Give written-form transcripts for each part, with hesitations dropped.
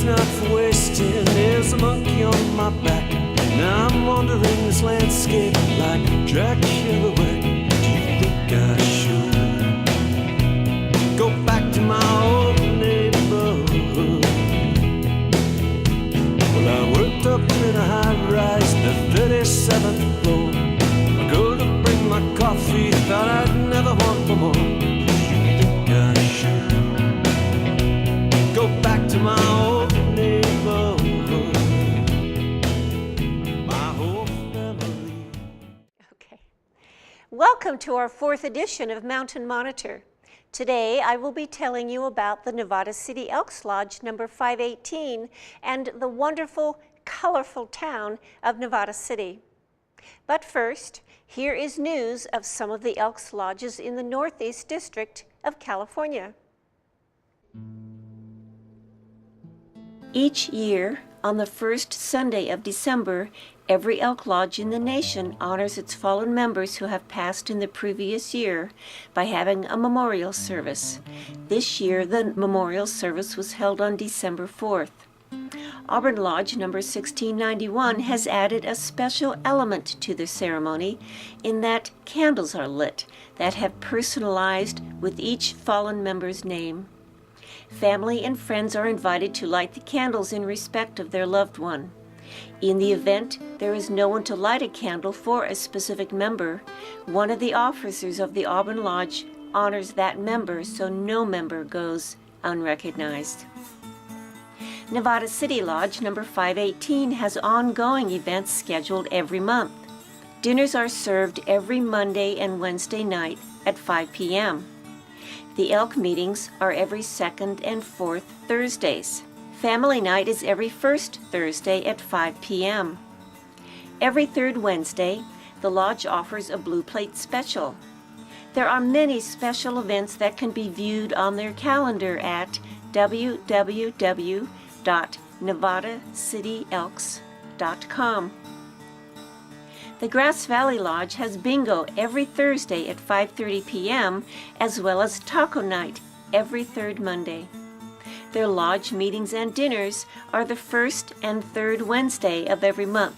time's not for wasting. There's a monkey on my back. Now I'm wandering this landscape like Jack Kerouac. Do you think I should go back to my old neighborhood? Well, I worked up in a high rise, the 37th floor. I go to bring my coffee, thought I'd never want for more. Do you think I should go back to my old neighborhood? My whole family. Okay. Welcome to our 4th edition of Mountain Monitor. Today I will be telling you about the Nevada City Elks Lodge number 518 and the wonderful, colorful town of Nevada City. But first, here is news of some of the Elks Lodges in the Northeast District of California. Each year, on the first Sunday of December, every Elk Lodge in the nation honors its fallen members who have passed in the previous year by having a memorial service. This year, the memorial service was held on December 4th. Auburn Lodge number 1691 has added a special element to the ceremony in that candles are lit that have personalized with each fallen member's name. Family and friends are invited to light the candles in respect of their loved one. In the event there is no one to light a candle for a specific member, one of the officers of the Auburn Lodge honors that member so no member goes unrecognized. Nevada City Lodge number 518 has ongoing events scheduled every month. Dinners are served every Monday and Wednesday night at 5 p.m. The Elk meetings are every 2nd and 4th Thursdays. Family night is every 1st Thursday at 5 p.m. Every 3rd Wednesday, the Lodge offers a Blue Plate special. There are many special events that can be viewed on their calendar at www.nevadacityelks.com. The Grass Valley Lodge has bingo every Thursday at 5:30 p.m. as well as taco night every 3rd Monday. Their lodge meetings and dinners are the 1st and 3rd Wednesday of every month.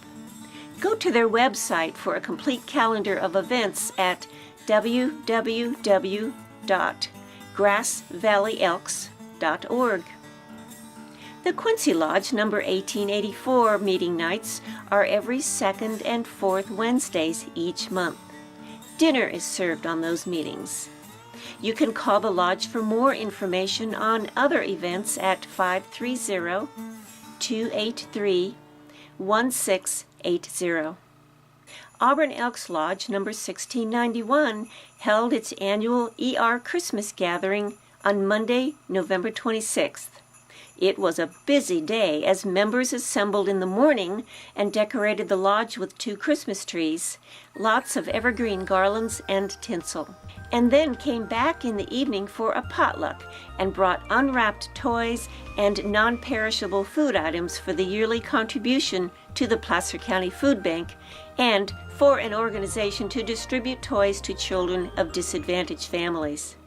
Go to their website for a complete calendar of events at www.grassvalleyelks.org. The Quincy Lodge number 1884 meeting nights are every 2nd and 4th Wednesdays each month. Dinner is served on those meetings. You can call the Lodge for more information on other events at 530-283-1680. Auburn Elks Lodge number 1691 held its annual ER Christmas gathering on Monday, November 26th. It was a busy day as members assembled in the morning and decorated the lodge with 2 Christmas trees, lots of evergreen garlands and tinsel, and then came back in the evening for a potluck and brought unwrapped toys and non-perishable food items for the yearly contribution to the Placer County Food Bank and for an organization to distribute toys to children of disadvantaged families.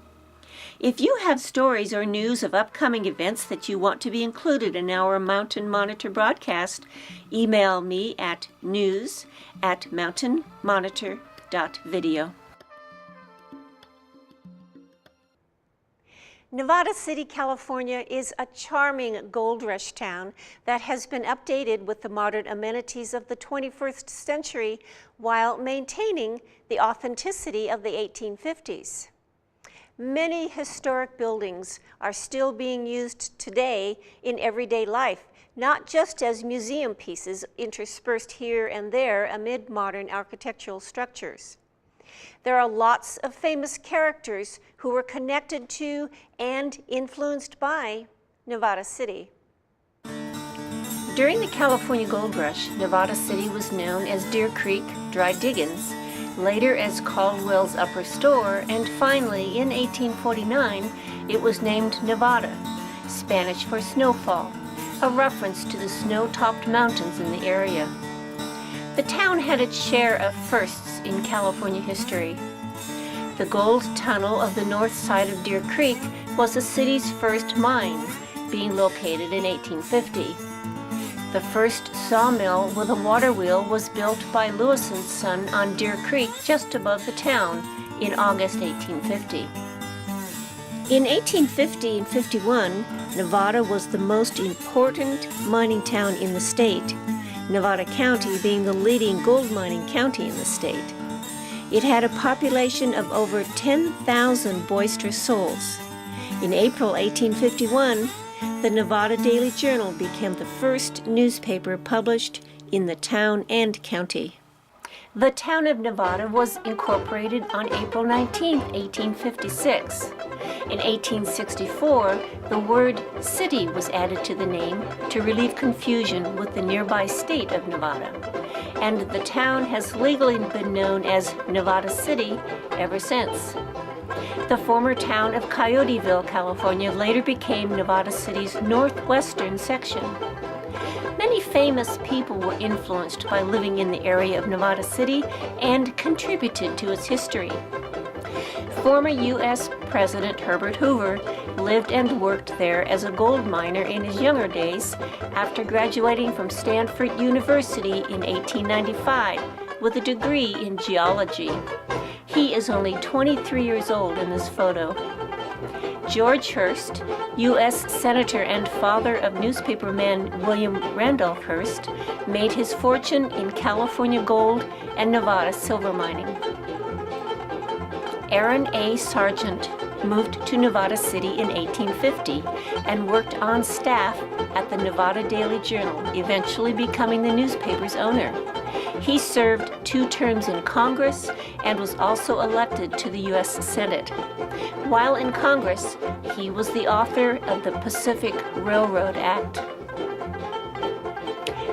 If you have stories or news of upcoming events that you want to be included in our Mountain Monitor broadcast, email me at news@mountainmonitor.video. Nevada City, California is a charming gold rush town that has been updated with the modern amenities of the 21st century while maintaining the authenticity of the 1850s. Many historic buildings are still being used today in everyday life, not just as museum pieces interspersed here and there amid modern architectural structures. There are lots of famous characters who were connected to and influenced by Nevada City. During the California Gold Rush, Nevada City was known as Deer Creek Dry Diggins, later as Caldwell's Upper Store, and finally, in 1849, it was named Nevada, Spanish for snowfall, a reference to the snow-topped mountains in the area. The town had its share of firsts in California history. The gold tunnel of the north side of Deer Creek was the city's first mine, being located in 1850. The first sawmill with a water wheel was built by Lewis and Son on Deer Creek just above the town in August 1850. In 1850 and 51, Nevada was the most important mining town in the state, Nevada County being the leading gold mining county in the state. It had a population of over 10,000 boisterous souls. In April 1851, the Nevada Daily Journal became the first newspaper published in the town and county. The town of Nevada was incorporated on April 19, 1856. In 1864, the word city was added to the name to relieve confusion with the nearby state of Nevada, and the town has legally been known as Nevada City ever since. The former town of Coyoteville, California, later became Nevada City's northwestern section. Many famous people were influenced by living in the area of Nevada City and contributed to its history. Former U.S. President Herbert Hoover lived and worked there as a gold miner in his younger days after graduating from Stanford University in 1895 with a degree in geology. He is only 23 years old in this photo. George Hearst, U.S. Senator and father of newspaperman William Randolph Hearst, made his fortune in California gold and Nevada silver mining. Aaron A. Sargent moved to Nevada City in 1850 and worked on staff at the Nevada Daily Journal, eventually becoming the newspaper's owner. He served 2 terms in Congress and was also elected to the U.S. Senate. While in Congress, he was the author of the Pacific Railroad Act.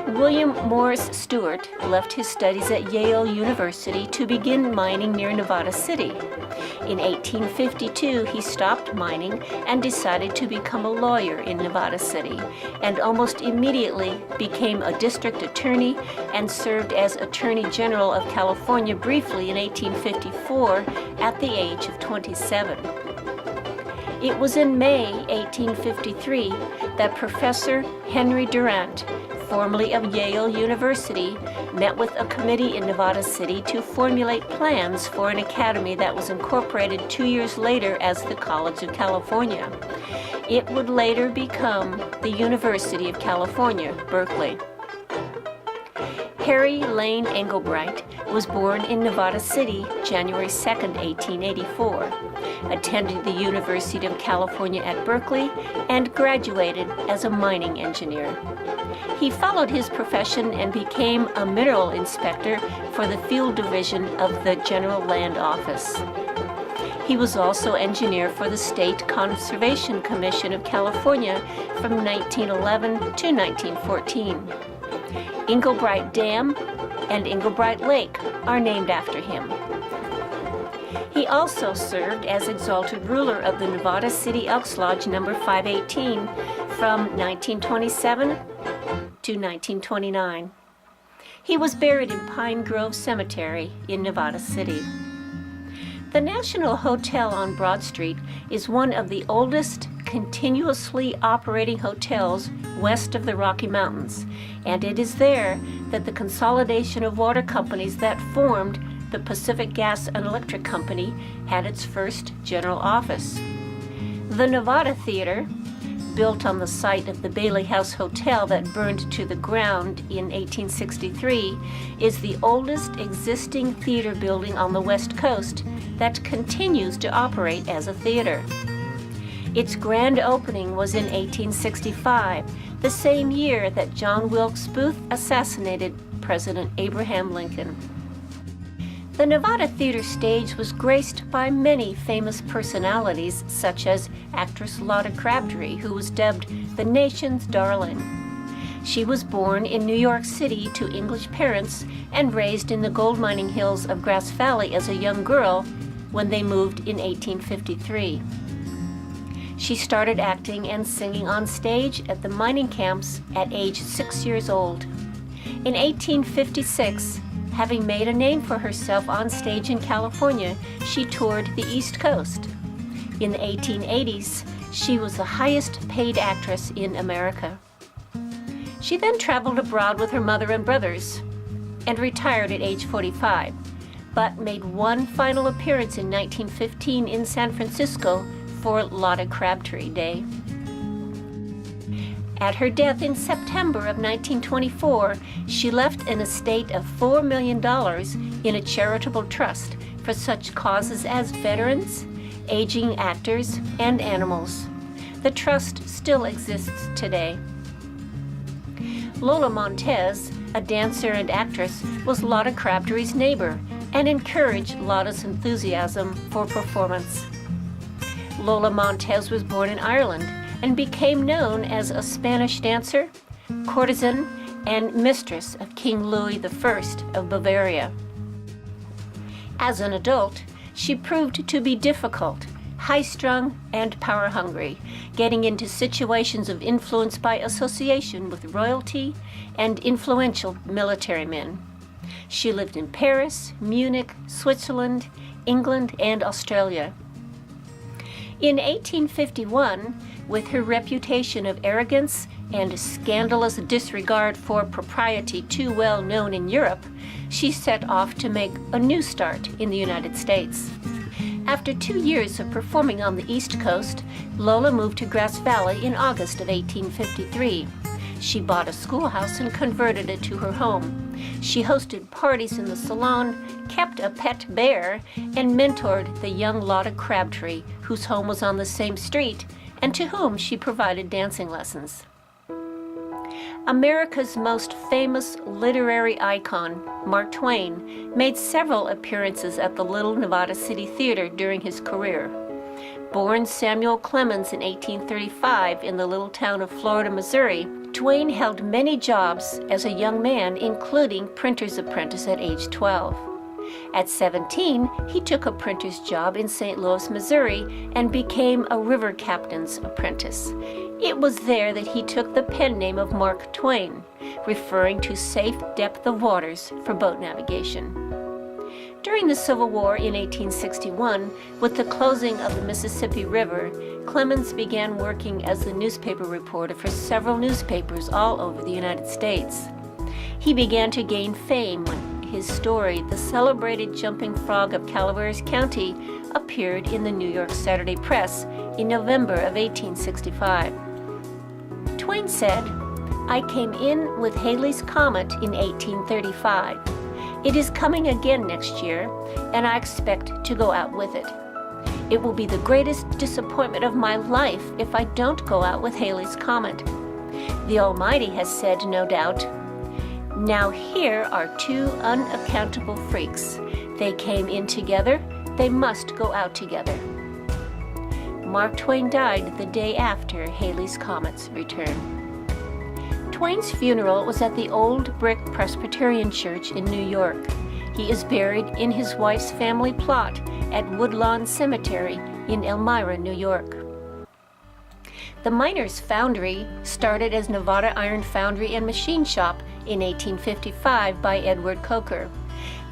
William Morris Stewart left his studies at Yale University to begin mining near Nevada City. In 1852, he stopped mining and decided to become a lawyer in Nevada City, and almost immediately became a district attorney and served as Attorney General of California briefly in 1854 at the age of 27. It was in May 1853 that Professor Henry Durant, formerly of Yale University, met with a committee in Nevada City to formulate plans for an academy that was incorporated 2 years later as the College of California. It would later become the University of California, Berkeley. Harry Lane Engelbright was born in Nevada City, January 2, 1884, attended the University of California at Berkeley, and graduated as a mining engineer. He followed his profession and became a mineral inspector for the field division of the General Land Office. He was also engineer for the State Conservation Commission of California from 1911 to 1914. Engelbright Dam and Engelbright Lake are named after him. He also served as exalted ruler of the Nevada City Elks Lodge No. 518 from 1927 to 1929. He was buried in Pine Grove Cemetery in Nevada City. The National Hotel on Broad Street is one of the oldest continuously operating hotels west of the Rocky Mountains, and it is there that the consolidation of water companies that formed the Pacific Gas and Electric Company had its first general office. The Nevada Theater, built on the site of the Bailey House Hotel that burned to the ground in 1863, is the oldest existing theater building on the West Coast that continues to operate as a theater. Its grand opening was in 1865, the same year that John Wilkes Booth assassinated President Abraham Lincoln. The Nevada Theater stage was graced by many famous personalities, such as actress Lotta Crabtree, who was dubbed the nation's darling. She was born in New York City to English parents and raised in the gold mining hills of Grass Valley as a young girl when they moved in 1853. She started acting and singing on stage at the mining camps at age 6 years old. In 1856, having made a name for herself on stage in California, she toured the East Coast. In the 1880s, She was the highest paid actress in America. She then traveled abroad with her mother and brothers and retired at age 45, but made one final appearance in 1915 in San Francisco for Lotta Crabtree Day. At her death in September of 1924, she left an estate of $4 million in a charitable trust for such causes as veterans, aging actors, and animals. The trust still exists today. Lola Montez, a dancer and actress, was Lotta Crabtree's neighbor and encouraged Lotta's enthusiasm for performance. Lola Montez was born in Ireland and became known as a Spanish dancer, courtesan, and mistress of King Louis I of Bavaria. As an adult, she proved to be difficult, high-strung, and power-hungry, getting into situations of influence by association with royalty and influential military men. She lived in Paris, Munich, Switzerland, England, and Australia. In 1851, with her reputation of arrogance and scandalous disregard for propriety too well known in Europe, she set off to make a new start in the United States. After 2 years of performing on the East Coast, Lola moved to Grass Valley in August of 1853. She bought a schoolhouse and converted it to her home. She hosted parties in the salon, kept a pet bear, and mentored the young Lotta Crabtree, whose home was on the same street, and to whom she provided dancing lessons. America's most famous literary icon, Mark Twain, made several appearances at the Little Nevada City Theater during his career. Born Samuel Clemens in 1835 in the little town of Florida, Missouri, Twain held many jobs as a young man, including printer's apprentice at age 12. At 17, he took a printer's job in St. Louis, Missouri, and became a river captain's apprentice. It was there that he took the pen name of Mark Twain, referring to safe depth of waters for boat navigation. During the Civil War in 1861, with the closing of the Mississippi River, Clemens began working as the newspaper reporter for several newspapers all over the United States. He began to gain fame when his story, The Celebrated Jumping Frog of Calaveras County, appeared in the New York Saturday Press in November of 1865. Twain said, "I came in with Halley's Comet in 1835. It is coming again next year, and I expect to go out with it. It will be the greatest disappointment of my life if I don't go out with Halley's Comet. The Almighty has said, no doubt, 'Now here are two unaccountable freaks. They came in together, they must go out together.'" Mark Twain died the day after Halley's Comet's return. Twain's funeral was at the Old Brick Presbyterian Church in New York. He is buried in his wife's family plot at Woodlawn Cemetery in Elmira, New York. The Miners Foundry started as Nevada Iron Foundry and Machine Shop in 1855 by Edward Coker.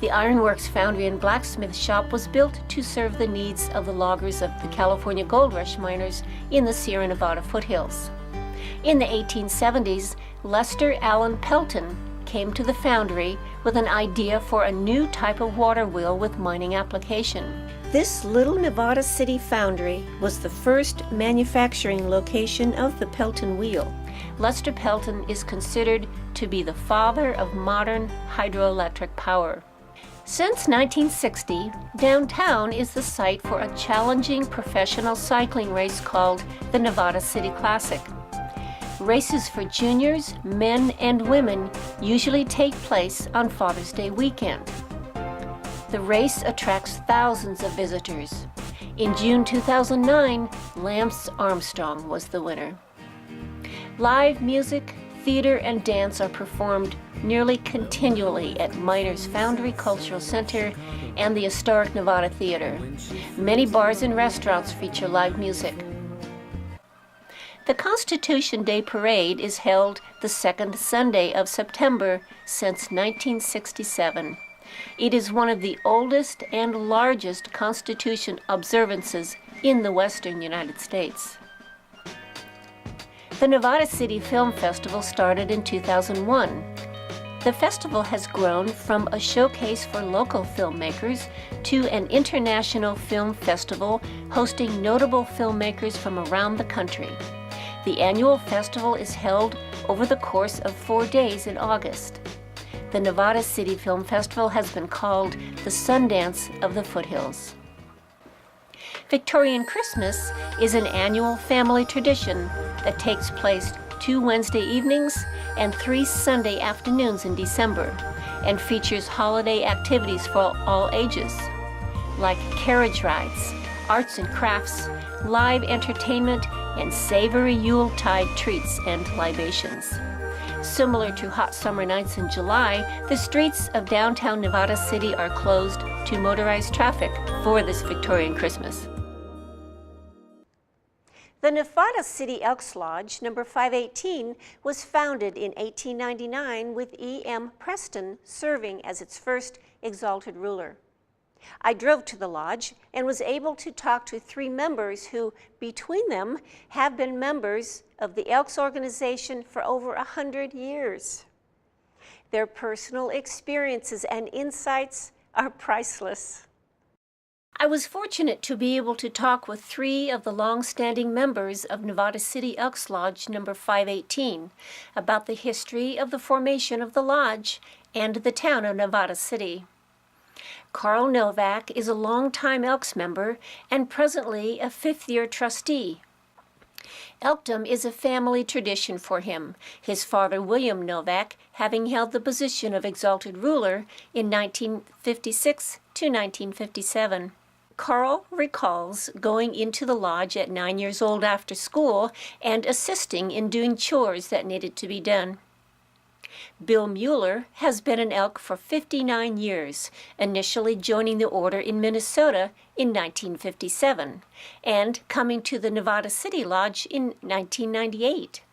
The Ironworks Foundry and Blacksmith Shop was built to serve the needs of the loggers of the California Gold Rush miners in the Sierra Nevada foothills. In the 1870s, Lester Allen Pelton came to the foundry with an idea for a new type of water wheel with mining application. This little Nevada City foundry was the first manufacturing location of the Pelton wheel. Lester Pelton is considered to be the father of modern hydroelectric power. Since 1960, downtown is the site for a challenging professional cycling race called the Nevada City Classic. Races for juniors, men, and women usually take place on Father's Day weekend. The race attracts thousands of visitors. In June 2009, Lance Armstrong was the winner. Live music, theater, and dance are performed nearly continually at Miners Foundry Cultural Center and the historic Nevada Theater. Many bars and restaurants feature live music. The Constitution Day Parade is held the second Sunday of September since 1967. It is one of the oldest and largest Constitution observances in the western United States. The Nevada City Film Festival started in 2001. The festival has grown from a showcase for local filmmakers to an international film festival hosting notable filmmakers from around the country. The annual festival is held over the course of 4 days in August. The Nevada City Film Festival has been called the Sundance of the Foothills. Victorian Christmas is an annual family tradition that takes place 2 Wednesday evenings and 3 Sunday afternoons in December, and features holiday activities for all ages, like carriage rides, arts and crafts, live entertainment, and savory Yuletide treats and libations. Similar to hot summer nights in July, the streets of downtown Nevada City are closed to motorized traffic for this Victorian Christmas. The Nevada City Elks Lodge, number 518, was founded in 1899 with E.M. Preston serving as its first exalted ruler. I drove to the lodge and was able to talk to 3 members who, between them, have been members of the Elks organization for over 100 years. Their personal experiences and insights are priceless. I was fortunate to be able to talk with 3 of the long-standing members of Nevada City Elks Lodge number 518 about the history of the formation of the lodge and the town of Nevada City. Carl Novak is a longtime Elks member and presently a 5th-year trustee. Elkdom is a family tradition for him, his father William Novak having held the position of exalted ruler in 1956 to 1957. Carl recalls going into the lodge at 9 years old after school and assisting in doing chores that needed to be done. Bill Mueller has been an Elk for 59 years, initially joining the order in Minnesota in 1957 and coming to the Nevada City Lodge in 1998.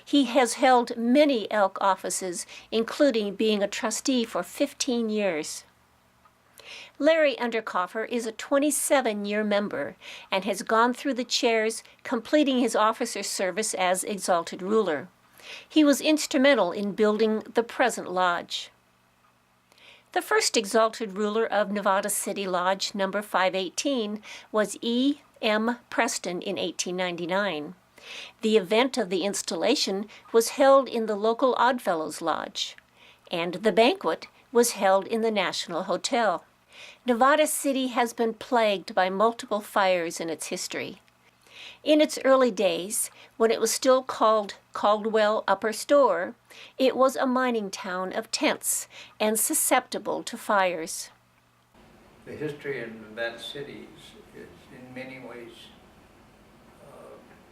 He has held many Elk offices, including being a trustee for 15 years. Larry Underkoffer is a 27-year member and has gone through the chairs, completing his officer service as exalted ruler. He was instrumental in building the present lodge. The first exalted ruler of Nevada City Lodge number 518 was E. M. Preston in 1899. The event of the installation was held in the local Oddfellows Lodge, and the banquet was held in the National Hotel. Nevada City has been plagued by multiple fires in its history. In its early days, when it was still called Caldwell Upper Store, it was a mining town of tents and susceptible to fires. The history of Nevada City is in many ways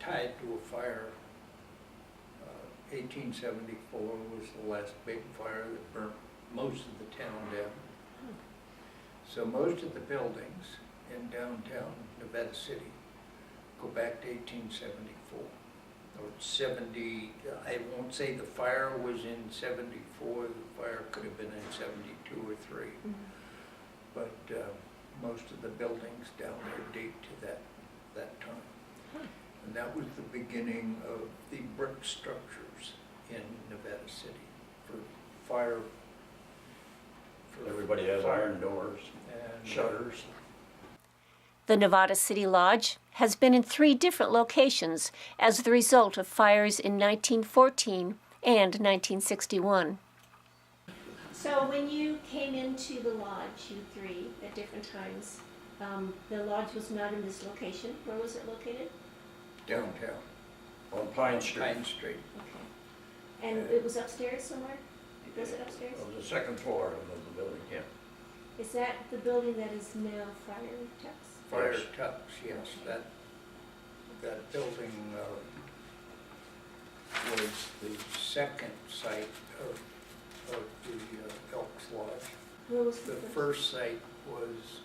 tied to a fire. 1874 was the last big fire that burnt most of the town down. So most of the buildings in downtown Nevada City go back to 1874. Or 70, I won't say the fire was in 74, the fire could have been in 72 or 3. Mm-hmm. But most of the buildings down there date to that time. Huh. And that was the beginning of the brick structures in Nevada City for fire. Everybody has iron doors and shutters. The Nevada City Lodge has been in 3 different locations as the result of fires in 1914 and 1961. So when you came into the lodge, you 3, at different times, the lodge was not in this location. Where was it located? Downtown. On Pine Street. Pine Street. Okay. And it was upstairs somewhere? Was it upstairs? On the 2nd floor of the building, yeah. Is that the building that is now Fire Tux? Fire Tux, yes. Okay. That building was the second site of the Elks Lodge. Where was the first site was,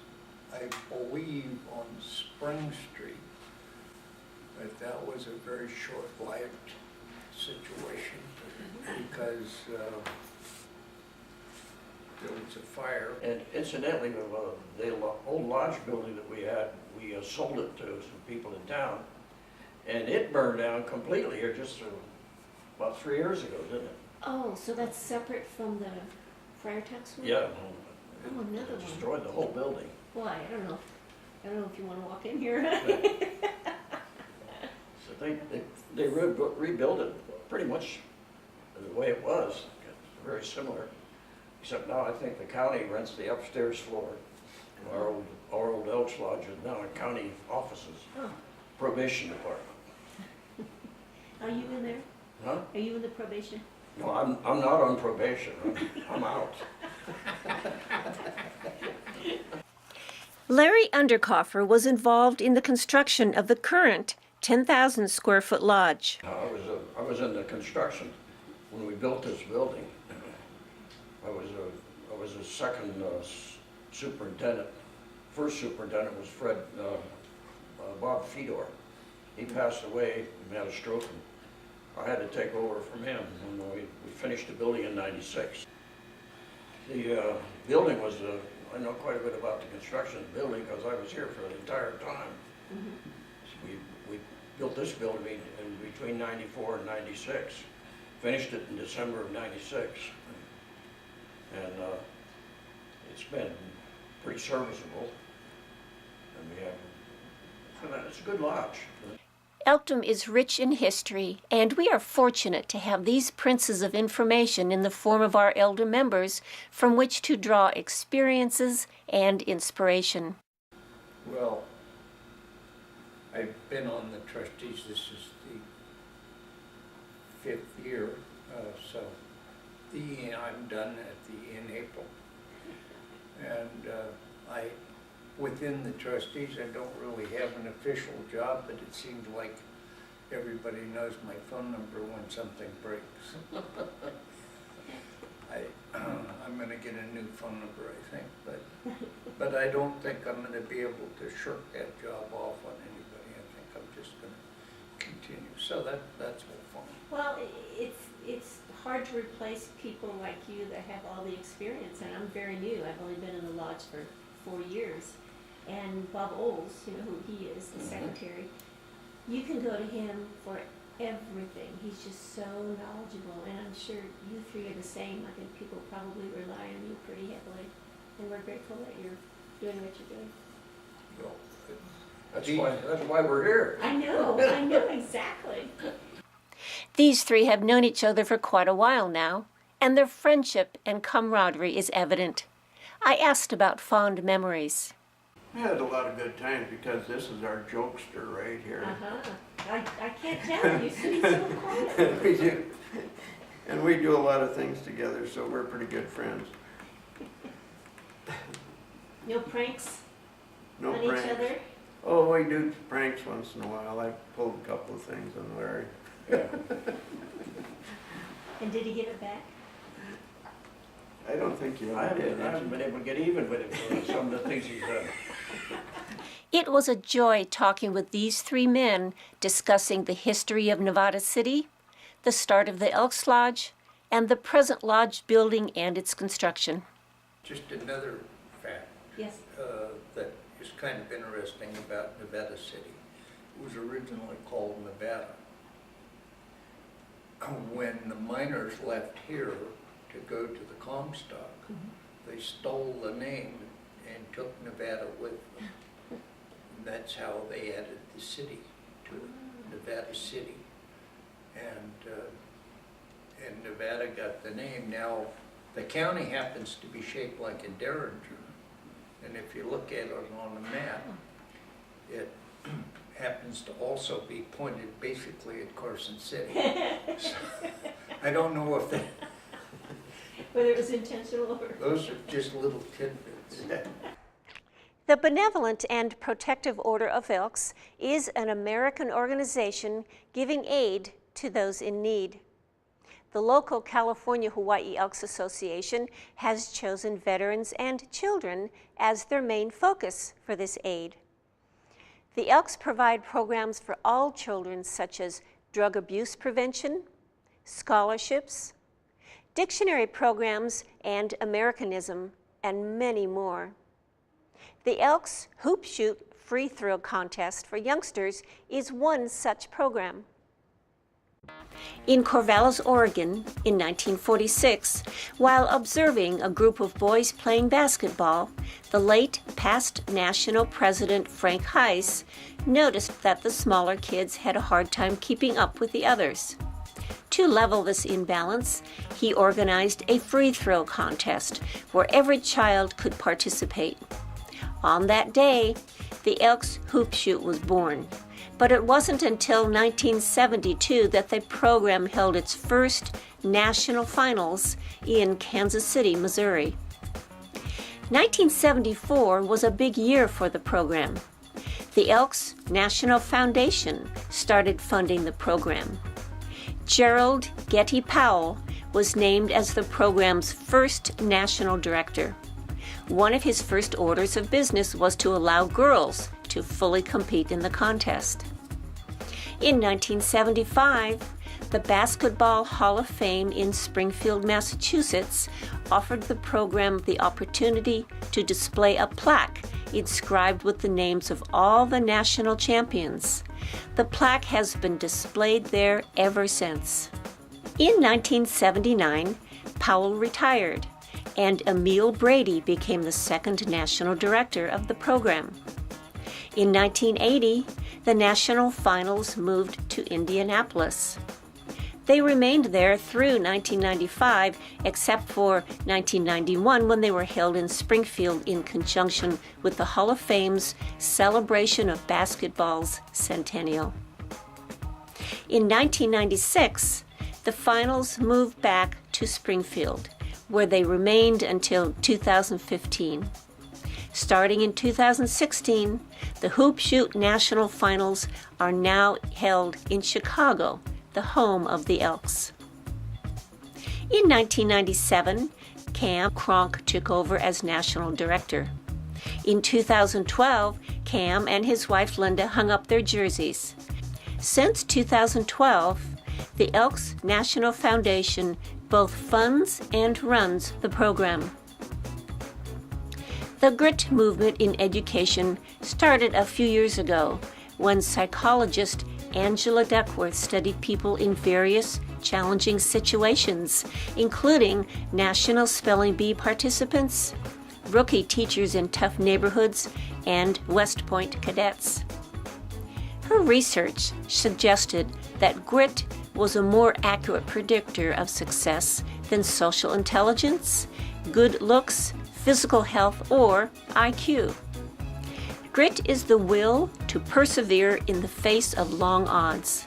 I believe, on Spring Street, but that was a very short-lived situation because there was a fire. And incidentally, the old lodge building that we had, we sold it to some people in town, And it burned down completely here just about 3 years ago, didn't it? Oh, so that's separate from the Friar Tuck's one? Yeah. Oh, another It one. destroyed the whole building. Boy, I don't know if you want to walk in here. So they rebuilt it pretty much the way it was. It's very similar, except now I think the county rents the upstairs floor. Our old Elks Lodge is now in county offices, Oh, probation department. are you in there? Huh? Are you in the probation? No, I'm not on probation. I'm out. Larry Underkoffer was involved in the construction of the current 10,000 square foot lodge. I was in the construction when we built this building. I was a second superintendent. First superintendent was Bob Fedor. He passed away and had a stroke, and I had to take over from him when we finished the building in '96. The building was, I know quite a bit about the construction of the building because I was here for the entire time. So we built this building in between '94 and '96. Finished it in December of '96. And it's been pretty serviceable. And we have, it's a good lodge. Elkdom is rich in history, and we are fortunate to have these princes of information in the form of our elder members from which to draw experiences and inspiration. Well, I've been on the trustees, this is the 5th year, so I'm done in April. And within the trustees, I don't really have an official job, but it seems like everybody knows my phone number when something breaks. I'm going to get a new phone number, I think, but I don't think I'm going to be able to shirk that job off on anybody. I think I'm just going to continue. So that's all fine. Well, it's hard to replace people like you that have all the experience, and I'm very new. I've only been in the lodge for 4 years. And Bob Oles, you know who he is, the secretary, you can go to him for everything. He's just so knowledgeable, and I'm sure you three are the same. I think people probably rely on you pretty heavily, and we're grateful that you're doing what you're doing. Well, That's why we're here. I know exactly. These three have known each other for quite a while now, and their friendship and camaraderie is evident. I asked about fond memories. We had a lot of good times because this is our jokester right here. I can't tell. You seem so quiet. We do. And we do a lot of things together, so we're pretty good friends. No pranks No on pranks. each other? Oh, we do pranks once in a while. I pulled a couple of things on Larry. Yeah. And did he give it back? I don't think you I did. haven't been able to get even with him for some of the things he's done. It was a joy talking with these three men, discussing the history of Nevada City, the start of the Elks Lodge, and the present lodge building and its construction. just another fact Yes. that is kind of interesting about Nevada City. It was originally called Nevada. When the miners left here to go to the Comstock, they stole the name and took Nevada with them. And that's how they added the city to it, Nevada City. And Nevada got the name. Now, the county happens to be shaped like a derringer. And if you look at it on the map, it happens to also be pointed basically at Carson City. So, I don't know if that, Whether it was intentional or... those are just little tidbits. The Benevolent and Protective Order of Elks is an American organization giving aid to those in need. The local California-Hawaii Elks Association has chosen veterans and children as their main focus for this aid. The Elks provide programs for all children such as drug abuse prevention, scholarships, dictionary programs, and Americanism, and many more. The Elks hoop shoot free throw contest for youngsters is one such program. In Corvallis, Oregon, in 1946, while observing a group of boys playing basketball, the late past national president Frank Heiss noticed that the smaller kids had a hard time keeping up with the others. To level this imbalance, he organized a free throw contest where every child could participate. On that day, the Elks hoop shoot was born. But it wasn't until 1972 that the program held its first national finals in Kansas City, Missouri. 1974 was a big year for the program. The Elks National Foundation started funding the program. Gerald Getty Powell was named as the program's first national director. One of his first orders of business was to allow girls to fully compete in the contest. In 1975, the Basketball Hall of Fame in Springfield, Massachusetts, offered the program the opportunity to display a plaque inscribed with the names of all the national champions. The plaque has been displayed there ever since. In 1979, Powell retired, and Emil Brady became the second national director of the program. In 1980, the national finals moved to Indianapolis. They remained there through 1995, except for 1991 when they were held in Springfield in conjunction with the Hall of Fame's celebration of basketball's centennial. In 1996, the finals moved back to Springfield, where they remained until 2015. Starting in 2016, the Hoop Shoot National Finals are now held in Chicago, the home of the Elks. In 1997, Cam Cronk took over as national director. In 2012, Cam and his wife Linda hung up their jerseys. Since 2012, the Elks National Foundation both funds and runs the program. The grit movement in education started a few years ago when psychologist Angela Duckworth studied people in various challenging situations, including National Spelling Bee participants, rookie teachers in tough neighborhoods, and West Point cadets. Her research suggested that grit was a more accurate predictor of success than social intelligence, good looks, physical health, or IQ. Grit is the will to persevere in the face of long odds.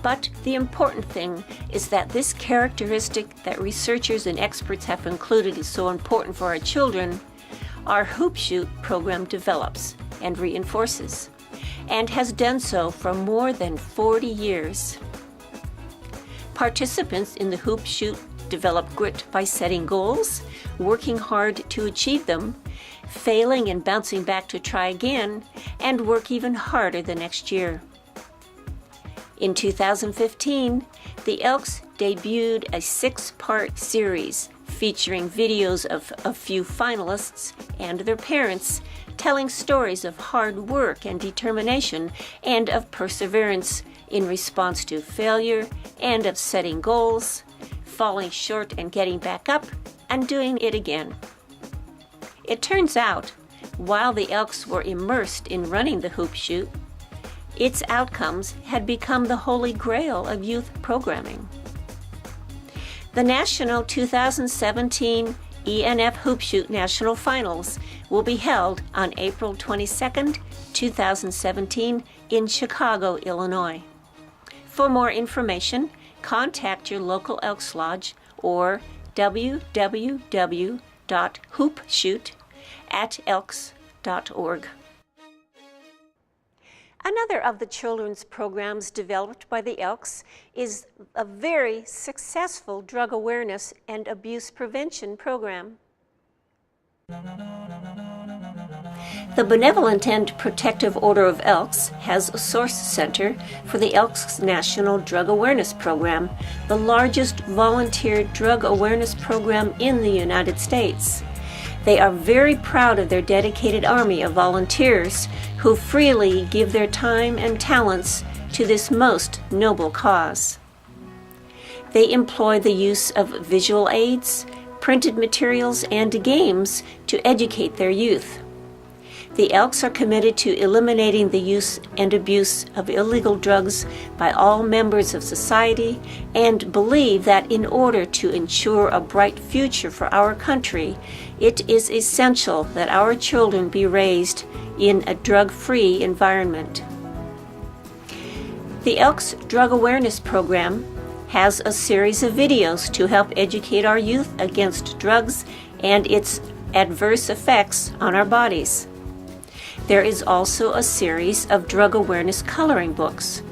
But the important thing is that this characteristic that researchers and experts have concluded is so important for our children, our Hoop Shoot program develops and reinforces, and has done so for more than 40 years. Participants in the Hoop Shoot develop grit by setting goals, working hard to achieve them, failing and bouncing back to try again, and work even harder the next year. In 2015, the Elks debuted a 6-part series featuring videos of a few finalists and their parents telling stories of hard work and determination and of perseverance in response to failure and of setting goals, falling short and getting back up, and doing it again. It turns out, while the Elks were immersed in running the Hoop Shoot, its outcomes had become the holy grail of youth programming. The National 2017 ENF Hoop Shoot National Finals will be held on April 22, 2017 in Chicago, Illinois. For more information, contact your local Elks Lodge or www.hoopshoot@elks.org. Another of the children's programs developed by the Elks is a very successful drug awareness and abuse prevention program. The Benevolent and Protective Order of Elks has a source center for the Elks National Drug Awareness Program, the largest volunteer drug awareness program in the United States. They are very proud of their dedicated army of volunteers who freely give their time and talents to this most noble cause. They employ the use of visual aids, printed materials, and games to educate their youth. The Elks are committed to eliminating the use and abuse of illegal drugs by all members of society and believe that in order to ensure a bright future for our country, it is essential that our children be raised in a drug-free environment. The Elks Drug Awareness Program has a series of videos to help educate our youth against drugs and its adverse effects on our bodies. There is also a series of drug awareness coloring books.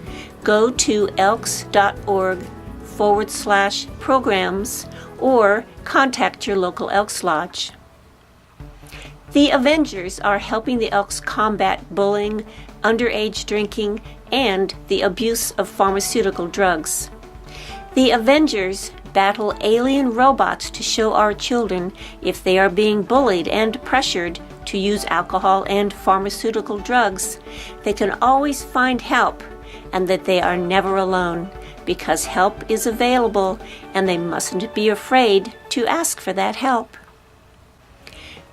Go to elks.org/programs or contact your local Elks Lodge. The Avengers are helping the Elks combat bullying, underage drinking, and the abuse of pharmaceutical drugs. The Avengers battle alien robots to show our children if they are being bullied and pressured to use alcohol and pharmaceutical drugs, they can always find help and that they are never alone because help is available and they mustn't be afraid to ask for that help.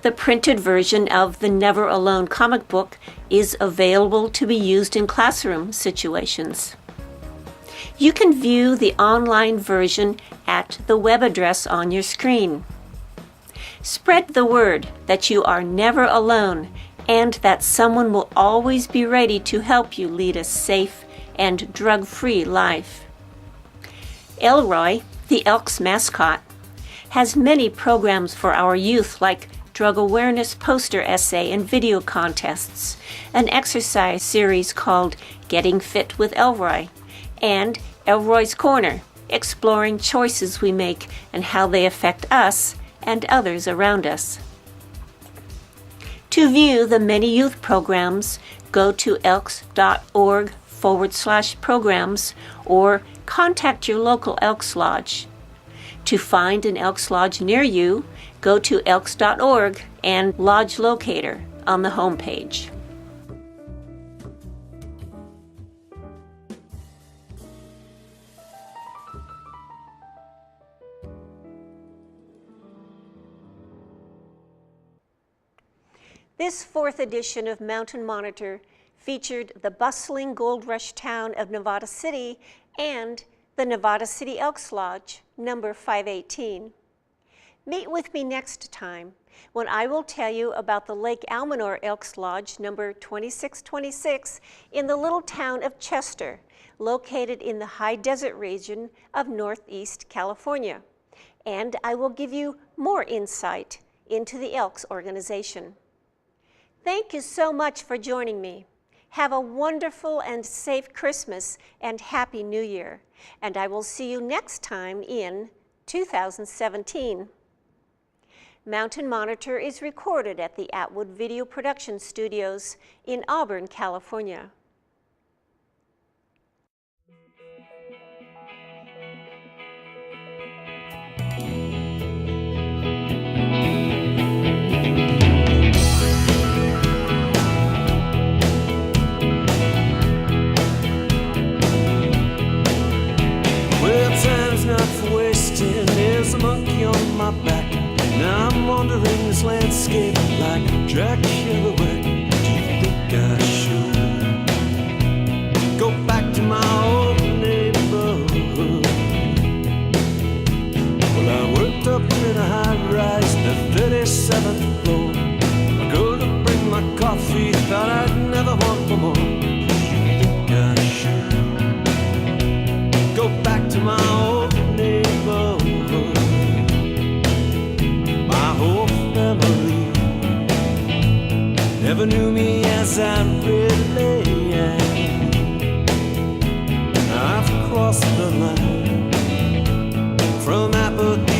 The printed version of the Never Alone comic book is available to be used in classroom situations. You can view the online version at the web address on your screen. Spread the word that you are never alone and that someone will always be ready to help you lead a safe and drug-free life. Elroy, the Elks mascot, has many programs for our youth like drug awareness poster essay and video contests, an exercise series called Getting Fit with Elroy, and Elroy's Corner, exploring choices we make and how they affect us and others around us. To view the many youth programs, go to elks.org/programs or contact your local Elks Lodge. To find an Elks Lodge near you, go to elks.org and Lodge Locator on the homepage. This fourth edition of Mountain Monitor featured the bustling gold rush town of Nevada City and the Nevada City Elks Lodge, number 518. Meet with me next time when I will tell you about the Lake Almanor Elks Lodge, number 2626, in the little town of Chester, located in the high desert region of Northeast California. And I will give you more insight into the Elks organization. Thank you so much for joining me. Have a wonderful and safe Christmas and Happy New Year. And I will see you next time in 2017. Mountain Monitor is recorded at the Atwood Video Production Studios in Auburn, California. There's a monkey on my back. Now I'm wandering this landscape like Jack Kerouac. Do you think I should go back to my old neighborhood? Well, I worked up in a high rise, the 37th floor. I go to bring my coffee, thought I'd never want no more. Do you think I should go back to my old neighborhood? Whole family never knew me as I really am. I've crossed the line from apathy